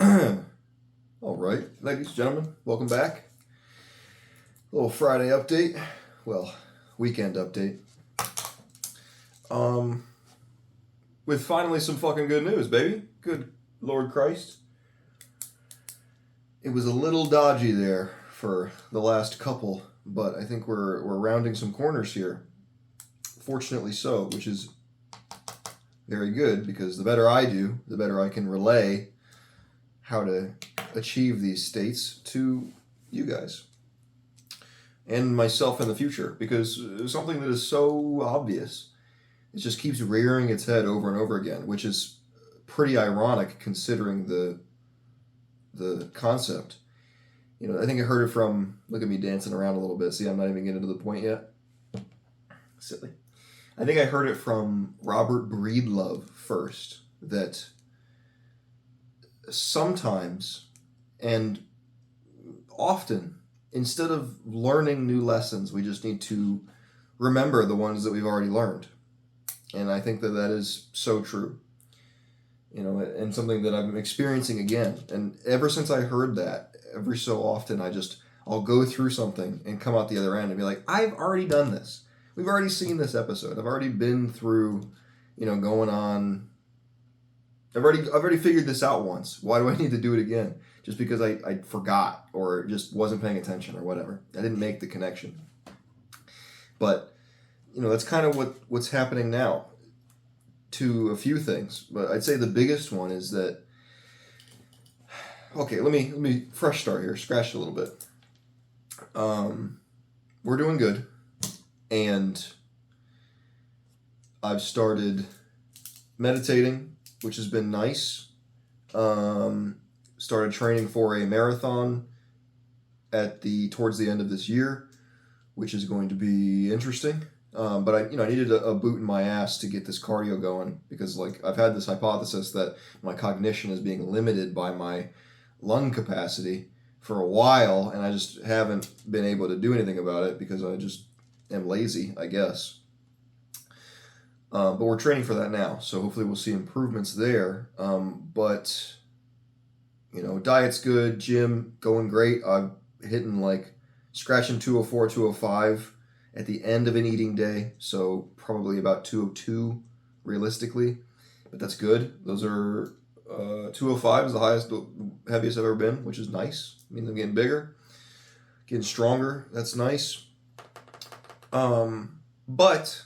All right, ladies and gentlemen, welcome back. Little Friday update. Well, weekend update. Um, with finally some fucking good news, baby. Good Lord Christ. It was a little dodgy there for the last couple, but I think we're rounding some corners here. Fortunately so, which is very good because the better I do, the better I can relay how to achieve these states to you guys and myself in the future, because something that is so obvious, it just keeps rearing its head over and over again, which is pretty ironic considering the concept. You know, I think I heard it from, look at me dancing around a little bit. See, I'm not even getting to the point yet. Silly. I think I heard it from Robert Breedlove first, that sometimes and often, instead of learning new lessons, we just need to remember the ones that we've already learned. And I think that that is so true. You know, and something that I'm experiencing again. And ever since I heard that, every so often I'll go through something and come out the other end and be like, I've already done this. We've already seen this episode. I've already been through, going on. I've already figured this out once. Why do I need to do it again? Just because I forgot or just wasn't paying attention or whatever. I didn't make the connection. But, that's kind of what's happening now to a few things. But I'd say the biggest one is that, okay, let me fresh start here, scratch it a little bit. We're doing good. And I've started meditating, which has been nice. Started training for a marathon towards the end of this year, which is going to be interesting. But I needed a boot in my ass to get this cardio going, because I've had this hypothesis that my cognition is being limited by my lung capacity for a while, and I just haven't been able to do anything about it because I just am lazy, I guess. But we're training for that now, so hopefully we'll see improvements there. But diet's good, gym going great. I'm hitting scratching 204, 205 at the end of an eating day, so probably about 202 realistically, but that's good. Those are 205 is the heaviest I've ever been, which is nice. It means I'm getting bigger, getting stronger. That's nice. But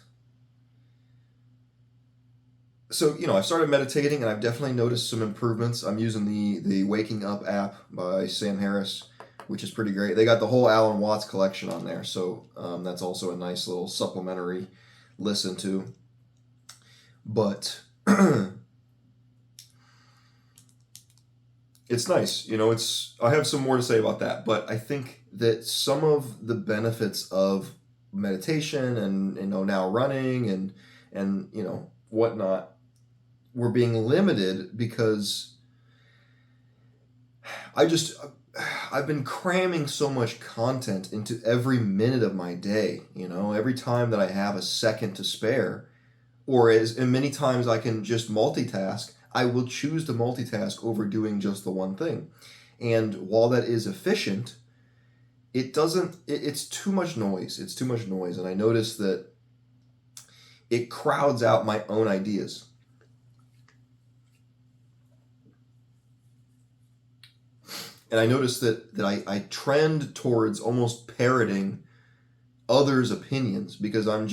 so, I've started meditating and I've definitely noticed some improvements. I'm using the Waking Up app by Sam Harris, which is pretty great. They got the whole Alan Watts collection on there, so that's also a nice little supplementary listen to. But it's nice. I have some more to say about that, but I think that some of the benefits of meditation and now running and whatnot, we're being limited because I've been cramming so much content into every minute of my day. Every time that I have a second to spare, and many times I can just multitask, I will choose to multitask over doing just the one thing. And while that is efficient, it's too much noise. It's too much noise. And I notice that it crowds out my own ideas. And I notice that I trend towards almost parroting others' opinions because I'm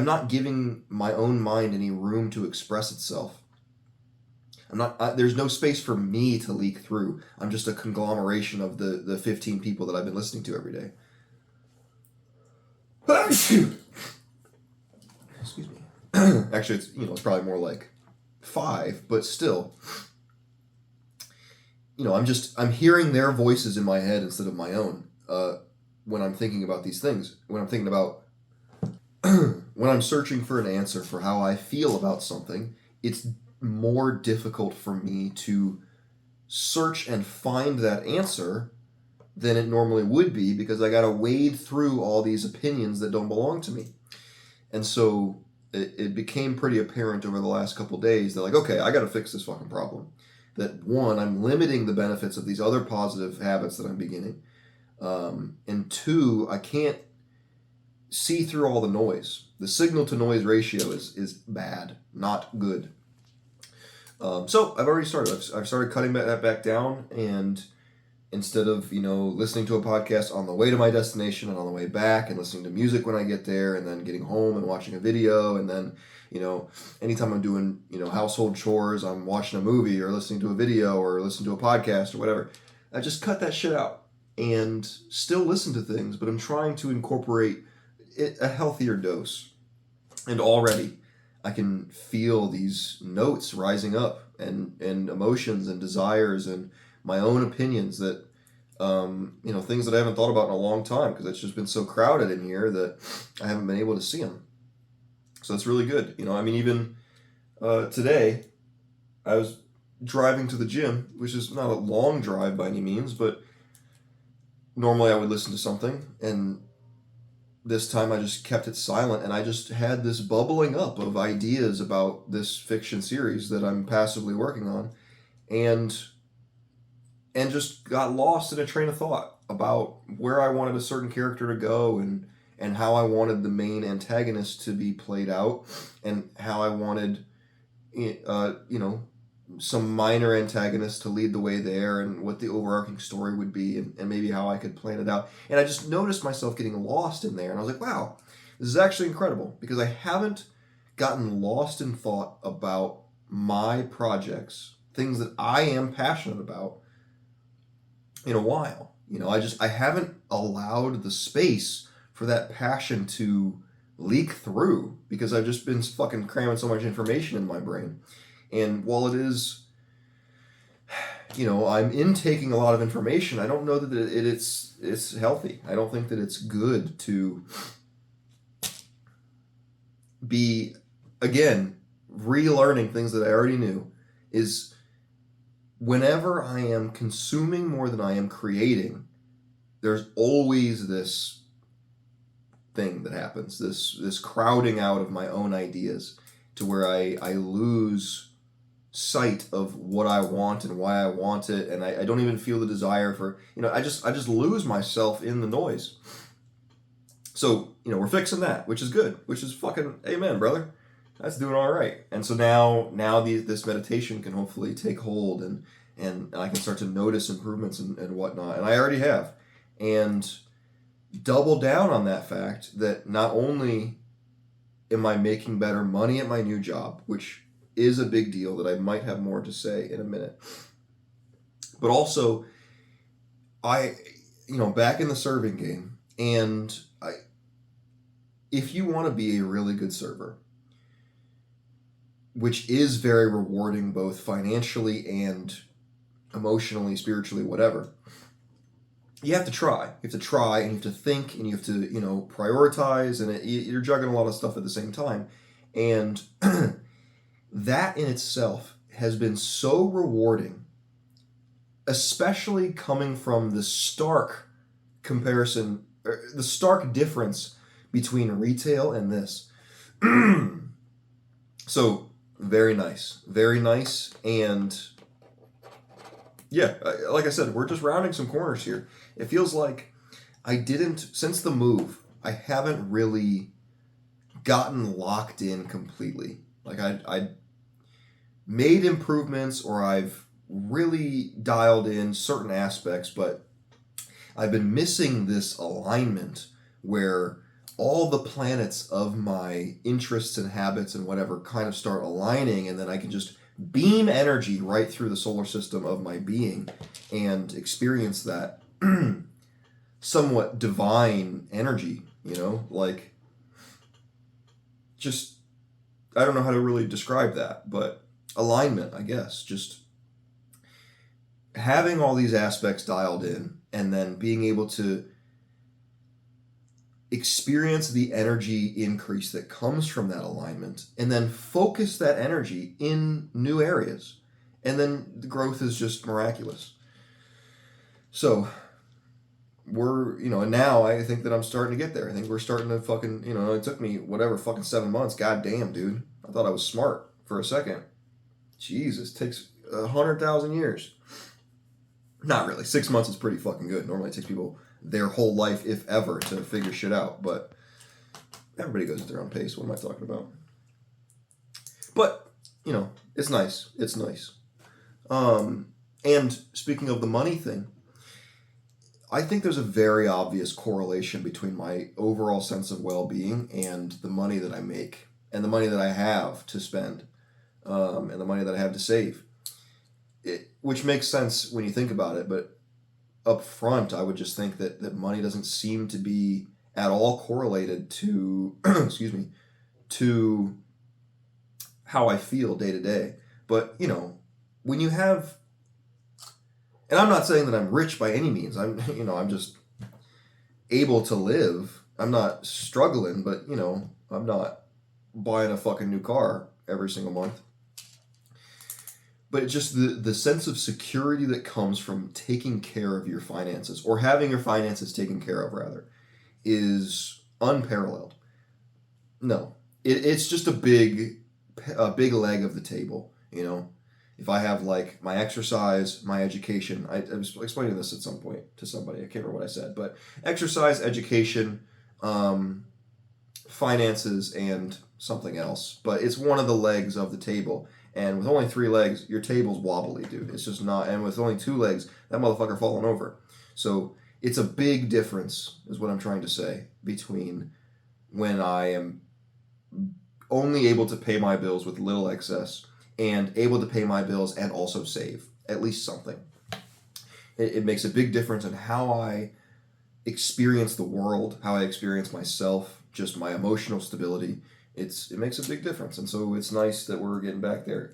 not giving my own mind any room to express itself. There's no space for me to leak through. I'm just a conglomeration of the 15 people that I've been listening to every day. Excuse me. Actually, it's probably more like 5, but still. I'm hearing their voices in my head instead of my own when I'm thinking about these things. When I'm thinking about when I'm searching for an answer for how I feel about something, it's more difficult for me to search and find that answer than it normally would be because I got to wade through all these opinions that don't belong to me. And so it became pretty apparent over the last couple days that okay, I got to fix this fucking problem. that one, I'm limiting the benefits of these other positive habits that I'm beginning, and two, I can't see through all the noise. The signal to noise ratio is bad, not good. So I've already started. I've started cutting that back down, and instead of listening to a podcast on the way to my destination and on the way back, and listening to music when I get there, and then getting home and watching a video, and then anytime I'm doing household chores, I'm watching a movie or listening to a video or listening to a podcast or whatever. I just cut that shit out and still listen to things, but I'm trying to incorporate a healthier dose. And already I can feel these notes rising up, and emotions and desires and my own opinions that things that I haven't thought about in a long time, because it's just been so crowded in here that I haven't been able to see them. So it's really good. Even today I was driving to the gym, which is not a long drive by any means, but normally I would listen to something, and this time I just kept it silent, and I just had this bubbling up of ideas about this fiction series that I'm passively working on, and just got lost in a train of thought about where I wanted a certain character to go, and how I wanted the main antagonist to be played out, and how I wanted some minor antagonists to lead the way there, and what the overarching story would be, and maybe how I could plan it out. And I just noticed myself getting lost in there, and I was like, wow, this is actually incredible, because I haven't gotten lost in thought about my projects, things that I am passionate about, in a while. I haven't allowed the space for that passion to leak through, because I've just been fucking cramming so much information in my brain. And while it is, I'm intaking a lot of information, I don't know that it's healthy. I don't think that it's good to be, again, relearning things that I already knew. Is whenever I am consuming more than I am creating, there's always this thing that happens, this crowding out of my own ideas, to where I lose sight of what I want and why I want it, and I don't even feel the desire for, I just lose myself in the noise. So, we're fixing that, which is good, which is fucking amen, brother. That's doing all right. And so now this meditation can hopefully take hold, and I can start to notice improvements and whatnot, and I already have, and double down on that fact that not only am I making better money at my new job, which is a big deal that I might have more to say in a minute, but also back in the serving game, and if you want to be a really good server, which is very rewarding both financially and emotionally, spiritually, whatever, you have to try. You have to try, and you have to think, and you have to prioritize, and you're juggling a lot of stuff at the same time, and that in itself has been so rewarding, especially coming from the stark comparison, or the stark difference between retail and this. So very nice, and yeah, like I said, we're just rounding some corners here. It feels like since the move, I haven't really gotten locked in completely. Like I made improvements, or I've really dialed in certain aspects, but I've been missing this alignment where all the planets of my interests and habits and whatever kind of start aligning, and then I can just beam energy right through the solar system of my being and experience that somewhat divine energy, like, just, I don't know how to really describe that, but alignment, I guess. Just having all these aspects dialed in, and then being able to experience the energy increase that comes from that alignment, and then focus that energy in new areas, and then the growth is just miraculous. So we're, and now I think that I'm starting to get there. I think we're starting to fucking, it took me fucking 7 months. God damn, dude. I thought I was smart for a second. Jesus, takes 100,000 years. Not really. 6 months is pretty fucking good. Normally it takes people their whole life, if ever, to figure shit out. But everybody goes at their own pace. What am I talking about? But, it's nice. It's nice. And speaking of the money thing, I think there's a very obvious correlation between my overall sense of well-being and the money that I make and the money that I have to spend, and the money that I have to save. Which makes sense when you think about it, but up front, I would just think that money doesn't seem to be at all correlated to, excuse me, to how I feel day to day. But, when you have, and I'm not saying that I'm rich by any means. I'm just able to live. I'm not struggling, but, I'm not buying a fucking new car every single month. But it's just the sense of security that comes from taking care of your finances, or having your finances taken care of, rather, is unparalleled. No. It's just a big leg of the table, If I have, like, my exercise, my education, I was explaining this at some point to somebody, I can't remember what I said, but exercise, education, finances, and something else. But it's one of the legs of the table. And with only 3 legs, your table's wobbly, dude. It's just not. And with only 2 legs, that motherfucker falling over. So it's a big difference, is what I'm trying to say, between when I am only able to pay my bills with little excess and able to pay my bills and also save at least something. It makes a big difference in how I experience the world, how I experience myself, just my emotional stability. It makes a big difference, and so it's nice that we're getting back there.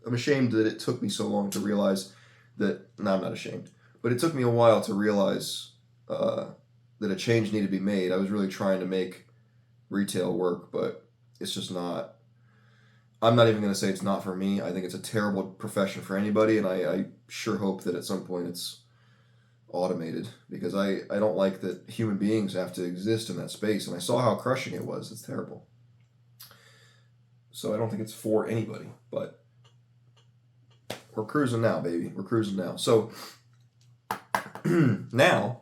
I'm ashamed that it took me so long to realize that. No, I'm not ashamed, but it took me a while to realize that a change needed to be made. I was really trying to make retail work, but it's just not. I'm not even going to say it's not for me. I think it's a terrible profession for anybody, and I sure hope that at some point it's automated, because I don't like that human beings have to exist in that space, and I saw how crushing it was. It's terrible. So I don't think it's for anybody, but we're cruising now, baby. We're cruising now. So now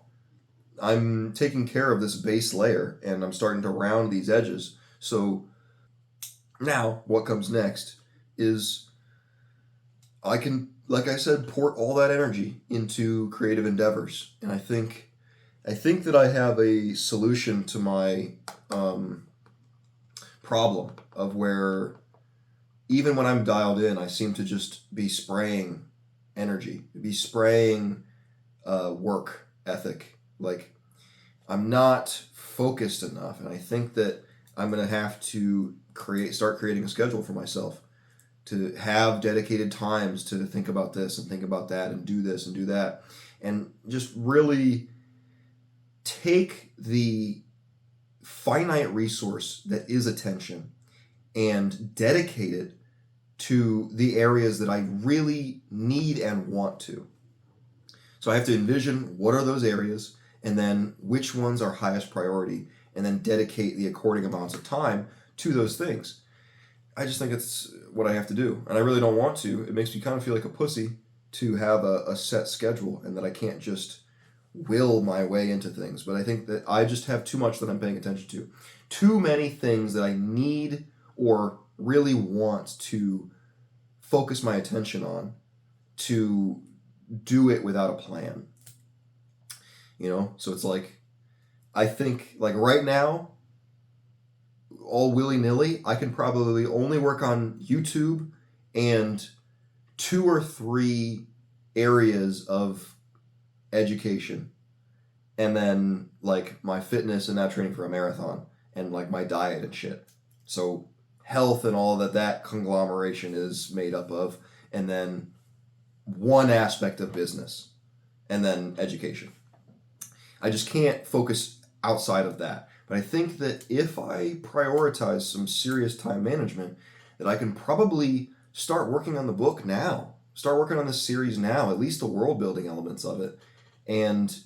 I'm taking care of this base layer, and I'm starting to round these edges. So now what comes next is I can, like I said, port all that energy into creative endeavors. And I think that I have a solution to my problem of where even when I'm dialed in, I seem to just be spraying energy, be spraying work ethic. Like, I'm not focused enough, and I think that I'm going to have to start creating a schedule for myself to have dedicated times to think about this and think about that and do this and do that, and just really take the finite resource that is attention and dedicate it to the areas that I really need and want to. So I have to envision what are those areas, and then which ones are highest priority, and then dedicate the according amounts of time to those things. I just think it's what I have to do, and I really don't want to. It makes me kind of feel like a pussy to have a set schedule, and that I can't just will my way into things. But I think that I just have too much that I'm paying attention to. Too many things that I need or really want to focus my attention on to do it without a plan. So it's like, I think, like, right now, all willy-nilly, I can probably only work on YouTube and 2 or 3 areas of education, and then, like, my fitness and now training for a marathon, and, like, my diet and shit. So health and all that conglomeration is made up of, and then one aspect of business, and then education. I just can't focus outside of that. But I think that if I prioritize some serious time management, that I can probably start working on the book now. Start working on this series now, at least the world building elements of it, and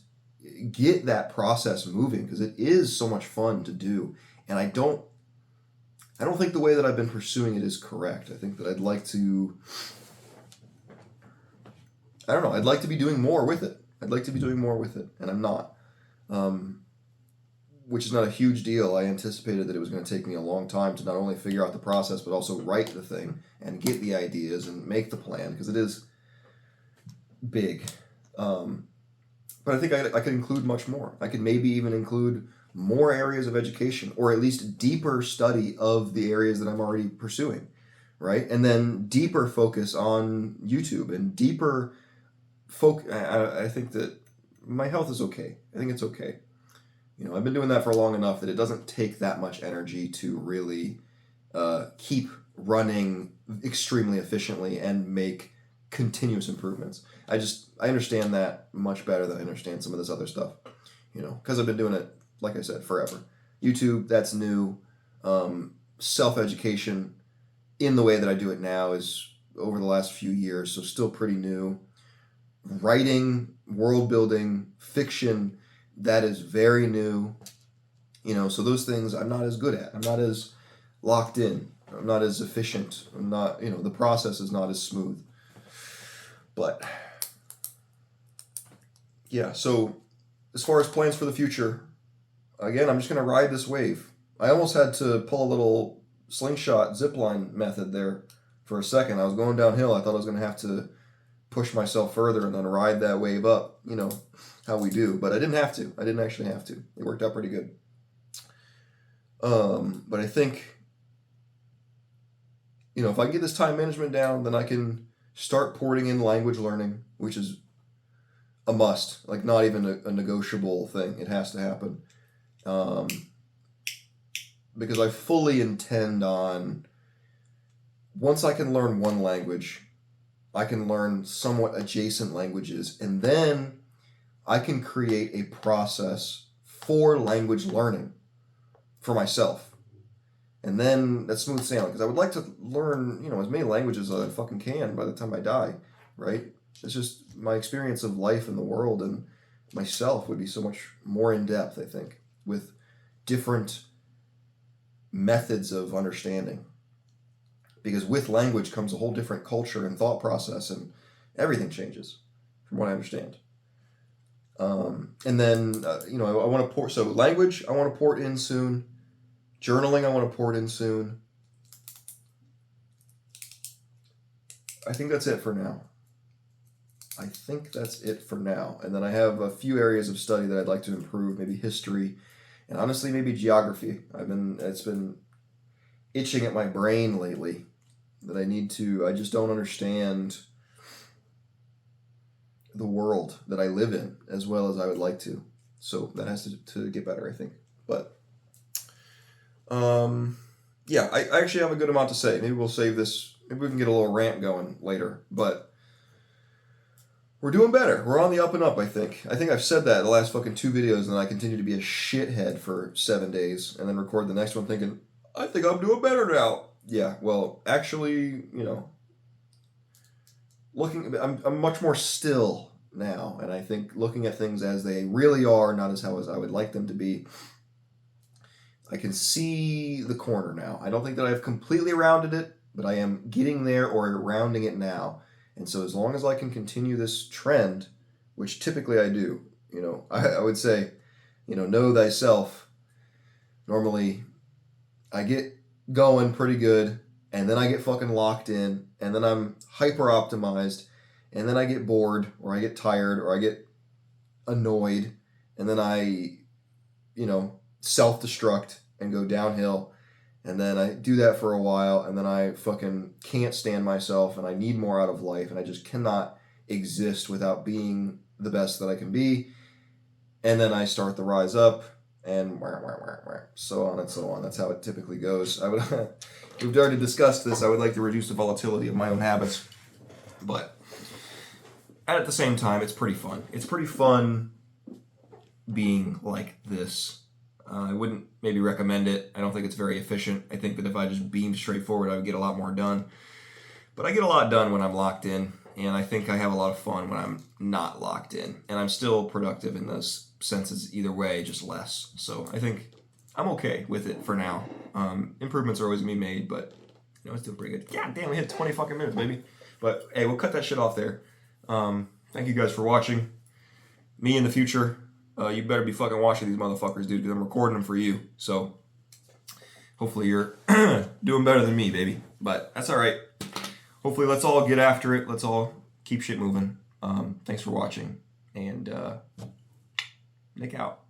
get that process moving, because it is so much fun to do. And I don't think the way that I've been pursuing it is correct. I think that I'd like to I don't know. I'd like to be doing more with it. And I'm not. Which is not a huge deal. I anticipated that it was going to take me a long time to not only figure out the process, but also write the thing and get the ideas and make the plan, because it is big. But I think I could include much more. I could maybe even include more areas of education, or at least deeper study of the areas that I'm already pursuing, right? And then deeper focus on YouTube and deeper I think that my health is okay. I think it's okay. I've been doing that for long enough that it doesn't take that much energy to really keep running extremely efficiently and make continuous improvements. I understand that much better than I understand some of this other stuff, because I've been doing it, like I said, forever. YouTube, that's new. Self-education in the way that I do it now is over the last few years, so still pretty new. Writing, world building, fiction, that is very new. So those things I'm not as good at. I'm not as locked in. I'm not as efficient. I'm not, the process is not as smooth. But yeah, so as far as plans for the future, again, I'm just going to ride this wave. I almost had to pull a little slingshot zipline method there for a second. I was going downhill. I thought I was going to have to push myself further and then ride that wave up, how we do. But I didn't have to. I didn't actually have to. It worked out pretty good. But I think, if I get this time management down, then I can start porting in language learning, which is a must, like not even a negotiable thing. It has to happen. Because I fully intend on, once I can learn one language, I can learn somewhat adjacent languages, and then I can create a process for language learning for myself. And then that's smooth sailing, because I would like to learn, as many languages as I fucking can by the time I die, right? It's just my experience of life and the world and myself would be so much more in depth, I think, with different methods of understanding. Because with language comes a whole different culture and thought process, and everything changes, from what I understand. And then, I want to port, so language, I want to port in soon. Journaling, I want to port in soon. I think that's it for now. And then I have a few areas of study that I'd like to improve, maybe history, and honestly, maybe geography. It's been itching at my brain lately that I just don't understand the world that I live in as well as I would like to. So that has to get better, I think. But, yeah, I actually have a good amount to say. Maybe we'll save this. Maybe we can get a little rant going later. But we're doing better. We're on the up and up, I think. I think I've said that in the last fucking 2 videos, and then I continue to be a shithead for 7 days, and then record the next one thinking, I think I'm doing better now. Yeah, well, actually, I'm much more still now, and I think looking at things as they really are, not as I would like them to be, I can see the corner now. I don't think that I've completely rounded it, but I am getting there or rounding it now. And so as long as I can continue this trend, which typically I do, I would say, know thyself. Normally, I get going pretty good, and then I get fucking locked in, and then I'm hyper optimized, and then I get bored, or I get tired, or I get annoyed, and then I, self-destruct and go downhill, and then I do that for a while, and then I fucking can't stand myself, and I need more out of life, and I just cannot exist without being the best that I can be, and then I start the rise up, and so on and so on. That's how it typically goes. We've already discussed this. I would like to reduce the volatility of my own habits, but at the same time, it's pretty fun. It's pretty fun being like this. I wouldn't maybe recommend it. I don't think it's very efficient. I think that if I just beamed straight forward, I would get a lot more done. But I get a lot done when I'm locked in, and I think I have a lot of fun when I'm not locked in. And I'm still productive in those senses either way, just less. So I think I'm okay with it for now. Improvements are always going to be made, but it's doing pretty good. God damn, we hit 20 fucking minutes, baby. But hey, we'll cut that shit off there. Thank you guys for watching. Me in the future, you better be fucking watching these motherfuckers, dude, because I'm recording them for you. So hopefully you're doing better than me, baby. But that's all right. Hopefully let's all get after it. Let's all keep shit moving. Thanks for watching. And Nick out.